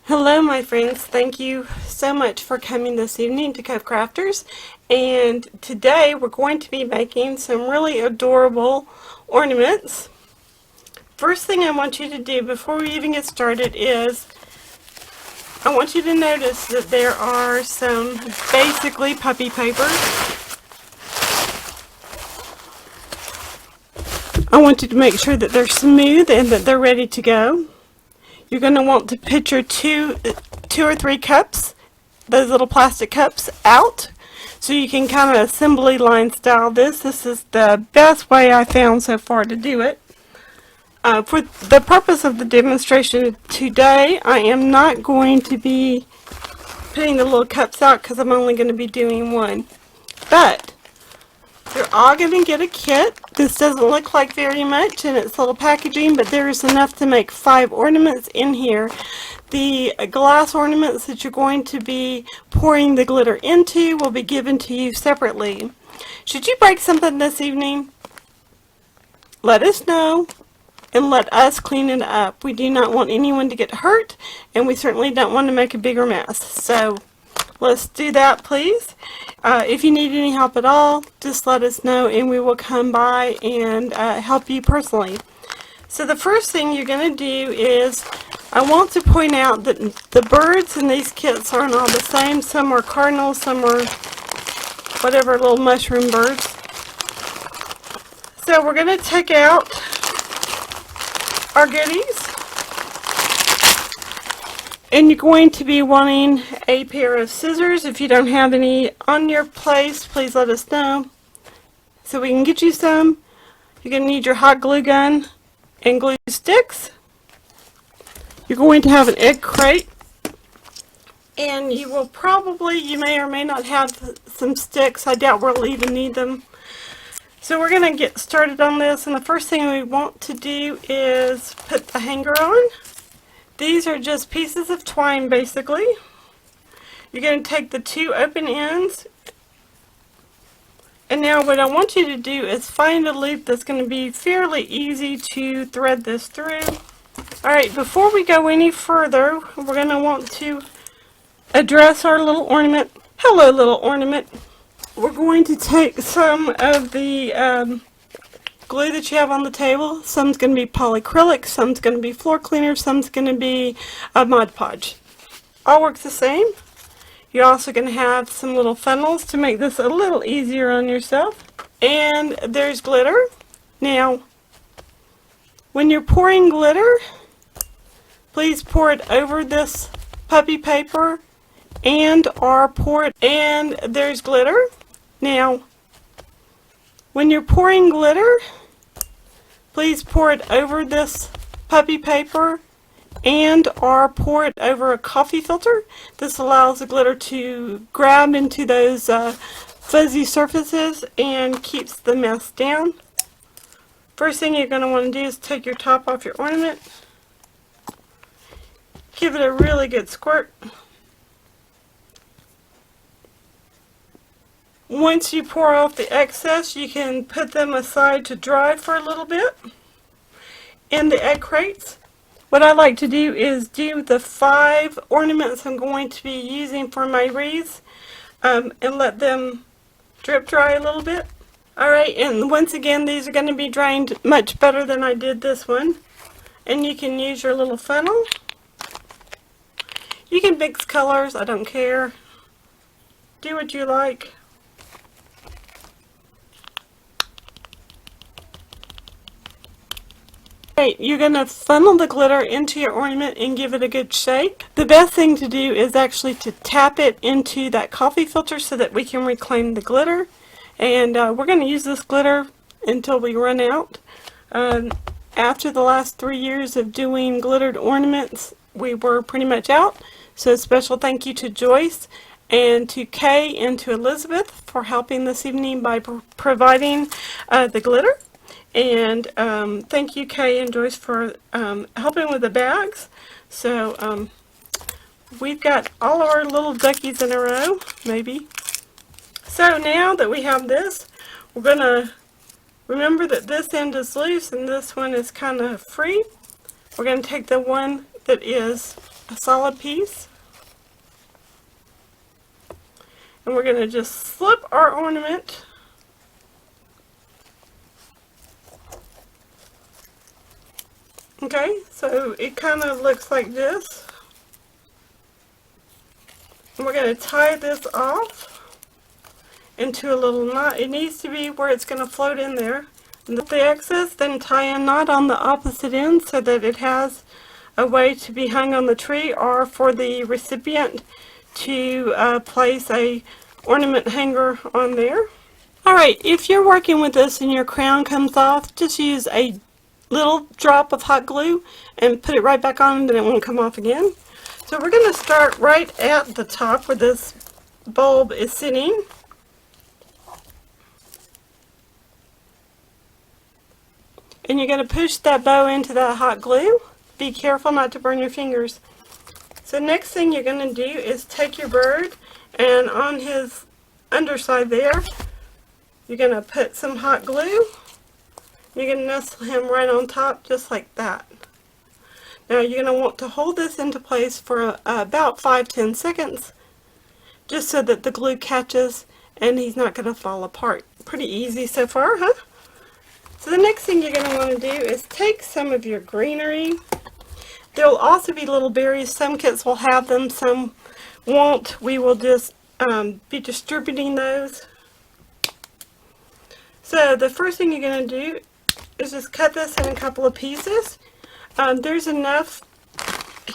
Hello my friends, thank you so much for coming this evening to Cove Crafters, and today we're going to be making some really adorable ornaments. First thing I want you to do before we even get started is I want you to notice that there are some basically puppy papers. I want you to make sure that they're smooth and that they're ready to go. You're going to want to picture two or three cups, those little plastic cups, out so you can kind of assembly line style this. This is the best way I found so far to do it. For the purpose of the demonstration today, I am not going to be putting the little cups out because I'm only going to be doing one. But you're all going to get a kit. This doesn't look like very much in its little packaging, but there is enough to make 5 ornaments in here. The glass ornaments that you're going to be pouring the glitter into will be given to you separately. Should you break something this evening, let us know and let us clean it up. We do not want anyone to get hurt, and we certainly don't want to make a bigger mess. So let's do that, please. If you need any help at all, just let us know and we will come by and help you personally. So the first thing you're going to do is, I want to point out that the birds in these kits aren't all the same. Some are cardinals, some are whatever little mushroom birds. So we're going to take out our goodies. And you're going to be wanting a pair of scissors. If you don't have any on your place, please let us know so we can get you some. You're going to need your hot glue gun and glue sticks. You're going to have an egg crate, and you may or may not have some sticks. I doubt we'll even need them. So we're going to get started on this, and the first thing we want to do is put the hanger on. These are just pieces of twine, basically. You're going to take the 2 open ends, and now what I want you to do is find a loop that's going to be fairly easy to thread this through. Alright, before we go any further, we're going to want to address our little ornament. Hello, little ornament. We're going to take some of the glue that you have on the table. Some's going to be polyacrylic, some's going to be floor cleaner, some's going to be a Mod Podge. All works the same. You're also going to have some little funnels to make this a little easier on yourself. And there's glitter. Now, when you're pouring glitter, please pour it over this puppy paper and there's glitter. Now, when you're pouring glitter, please pour it over this puppy paper and or pour it over a coffee filter. This allows the glitter to grab into those fuzzy surfaces and keeps the mess down. First thing you're going to want to do is take your top off your ornament. Give it a really good squirt. Once you pour off the excess, you can put them aside to dry for a little bit in the egg crates. What I like to do is do the 5 ornaments I'm going to be using for my wreaths and let them drip dry a little bit. Alright, and once again, these are going to be drained much better than I did this one. And you can use your little funnel. You can mix colors, I don't care. Do what you like. Alright, you're going to funnel the glitter into your ornament and give it a good shake. The best thing to do is actually to tap it into that coffee filter so that we can reclaim the glitter. And we're going to use this glitter until we run out. After the last 3 years of doing glittered ornaments, we were pretty much out. So special thank you to Joyce and to Kay and to Elizabeth for helping this evening by providing the glitter. And thank you, Kay and Joyce, for helping with the bags. So we've got all of our little duckies in a row, maybe. So now that we have this, we're going to remember that this end is loose and this one is kind of free. We're going to take the one that is a solid piece. And we're going to just slip our ornament okay, so it kind of looks like this. And we're going to tie this off into a little knot. It needs to be where it's going to float in there. And with the excess, then tie a knot on the opposite end so that it has a way to be hung on the tree, or for the recipient to place a ornament hanger on there. Alright, if you're working with this and your crown comes off, just use a little drop of hot glue and put it right back on, and then it won't come off again. So we're going to start right at the top where this bulb is sitting. And you're going to push that bow into that hot glue. Be careful not to burn your fingers. So next thing you're going to do is take your bird, and on his underside there, you're going to put some hot glue. You're going to nestle him right on top, just like that. Now you're going to want to hold this into place for about 5-10 seconds, just so that the glue catches and he's not going to fall apart. Pretty easy so far, huh? So the next thing you're going to want to do is take some of your greenery. There will also be little berries. Some kits will have them, some won't. We will just be distributing those. So the first thing you're going to do is just cut this in a couple of pieces. There's enough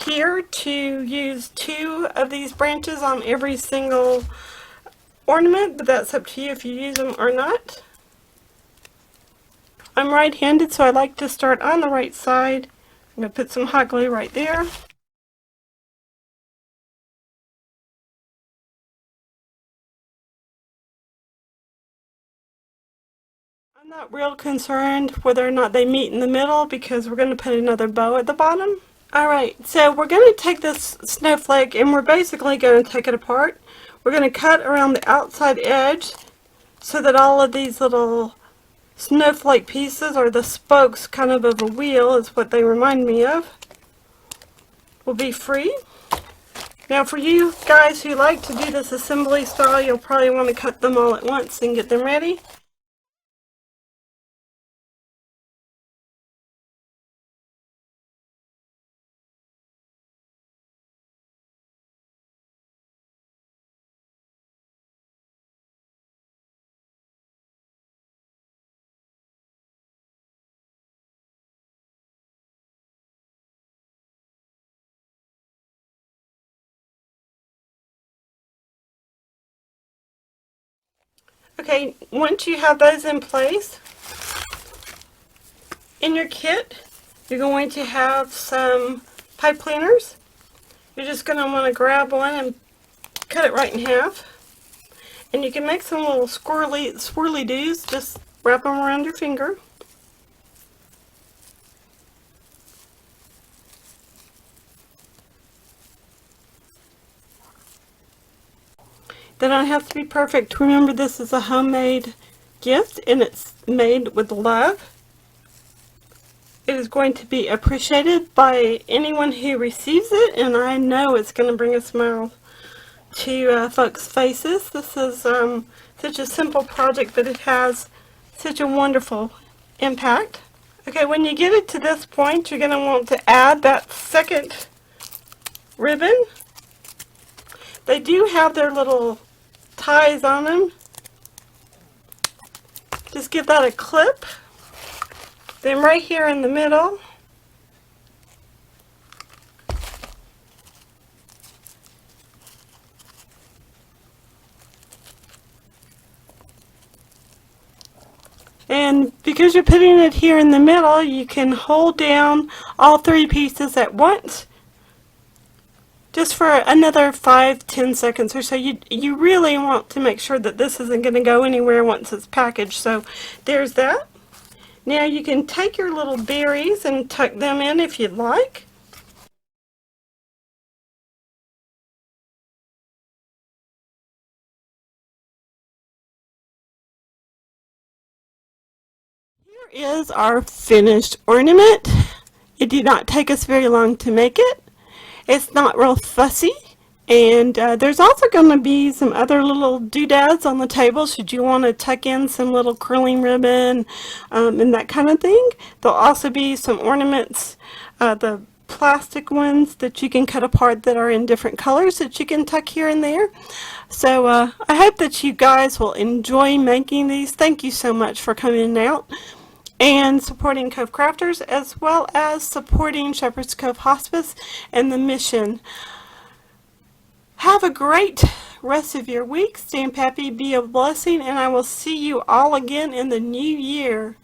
here to use 2 of these branches on every single ornament, but that's up to you if you use them or not. I'm right-handed, so I like to start on the right side. I'm going to put some hot glue right there. I'm not real concerned whether or not they meet in the middle, because we're going to put another bow at the bottom. Alright, so we're going to take this snowflake and we're basically going to take it apart. We're going to cut around the outside edge so that all of these little snowflake pieces, or the spokes kind of a wheel is what they remind me of, will be free. Now for you guys who like to do this assembly style, you'll probably want to cut them all at once and get them ready. Okay, once you have those in place, in your kit, you're going to have some pipe cleaners. You're just going to want to grab one and cut it right in half. And you can make some little swirly doos, just wrap them around your finger. They don't have to be perfect. Remember, this is a homemade gift and it's made with love. It is going to be appreciated by anyone who receives it, and I know it's going to bring a smile to folks' faces. This is such a simple project, but it has such a wonderful impact. Okay, when you get it to this point, you're going to want to add that second ribbon. They do have their little ties on them. Just give that a clip. Then right here in the middle, and because you're putting it here in the middle, you can hold down all 3 pieces at once, just for another 5-10 seconds or so. You really want to make sure that this isn't going to go anywhere once it's packaged. So there's that. Now you can take your little berries and tuck them in if you'd like. Here is our finished ornament. It did not take us very long to make it. It's not real fussy. And there's also going to be some other little doodads on the table should you want to tuck in some little curling ribbon and that kind of thing. There'll also be some ornaments, the plastic ones that you can cut apart that are in different colors that you can tuck here and there. So I hope that you guys will enjoy making these. Thank you so much for coming out and supporting Cove Crafters, as well as supporting Shepherd's Cove Hospice and the mission. Have a great rest of your week. Stay happy, be a blessing, and I will see you all again in the new year.